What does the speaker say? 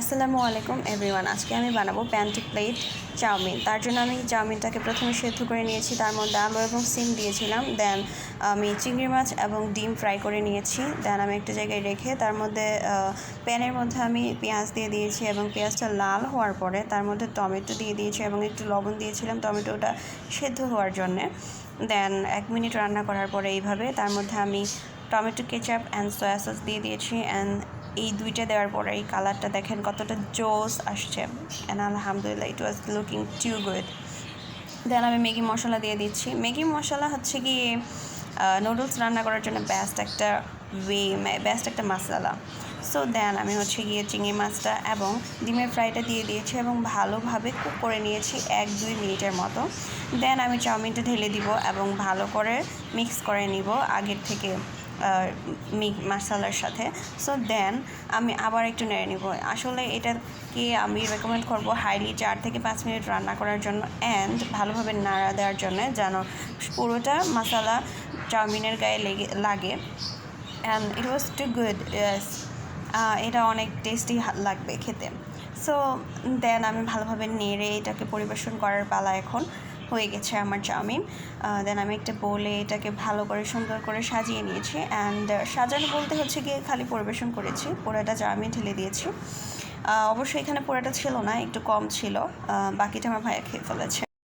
আসসালামু আলাইকুম এভরিওয়ান। আজকে আমি বানাবো প্যান্টি প্লেট চাউমিন। তার জন্য আমি চাউমিনটাকে প্রথমে সেদ্ধ করে নিয়েছি, তার মধ্যে আলু এবং সিম দিয়েছিলাম। দেন আমি চিংড়ি মাছ এবং ডিম ফ্রাই করে নিয়েছি। দেন আমি একটা জায়গায় রেখে তার মধ্যে প্যানের মধ্যে আমি পেঁয়াজ দিয়ে দিয়েছি এবং পেঁয়াজটা লাল হওয়ার পরে তার মধ্যে টমেটো দিয়ে দিয়েছি এবং একটু লবণ দিয়েছিলাম টমেটোটা সেদ্ধ হওয়ার জন্যে। দেন 1 মিনিট রান্না করার পরে এইভাবে তার মধ্যে আমি tomato ketchup and soya sauce দিয়ে দিয়েছি। অ্যান্ড এই দুইটা দেওয়ার পরে এই কালারটা দেখেন কতটা জোস আসছে। অ্যান্ড আলহামদুলিল্লাহ ইট ওয়াজ লুকিং টিউ গুড। দেন আমি ম্যাগি মশলা দিয়ে দিচ্ছি। ম্যাগি মশলা হচ্ছে কি নুডলস রান্না করার জন্য বেস্ট একটা মশলা। সো দেন আমি হচ্ছে গিয়ে চিংড়ি মাছটা এবং ডিমের ফ্রাইটা দিয়ে দিয়েছি এবং ভালোভাবে কুক করে নিয়েছি 1-2 মিনিটের মতো। দেন আমি চাউমিনটা ঢেলে দিব এবং ভালো করে মিক্স করে নিব আগের থেকে মশলার সাথে। সো দেন আমি আবার একটু নেড়ে নিব। আসলে এটাকে আমি রেকমেন্ড করব হাইলি 4 থেকে 5 মিনিট রান্না করার জন্য অ্যান্ড ভালোভাবে নাড়া দেওয়ার জন্য, যেন পুরোটা মশলা চাউমিনের গায়ে লাগে। And it was too good. এটা অনেক টেস্টি লাগবে খেতে। সো দেন আমি ভালোভাবে নেড়ে এটাকে পরিবেশন করার পালা এখন হয়ে গেছে আমার চাউমিন। দেন আমি একটা বোলে এটাকে ভালো করে সুন্দর করে সাজিয়ে নিয়েছি। অ্যান্ড সাজানো বলতে হচ্ছে গিয়ে খালি পরিবেশন করেছি, পুরোটা চাউমিন ঢেলে দিয়েছি। অবশ্যই এখানে পুরোটা ছিল না, একটু কম ছিল, বাকিটা আমার ভাইয়া খেয়ে ফেলেছে।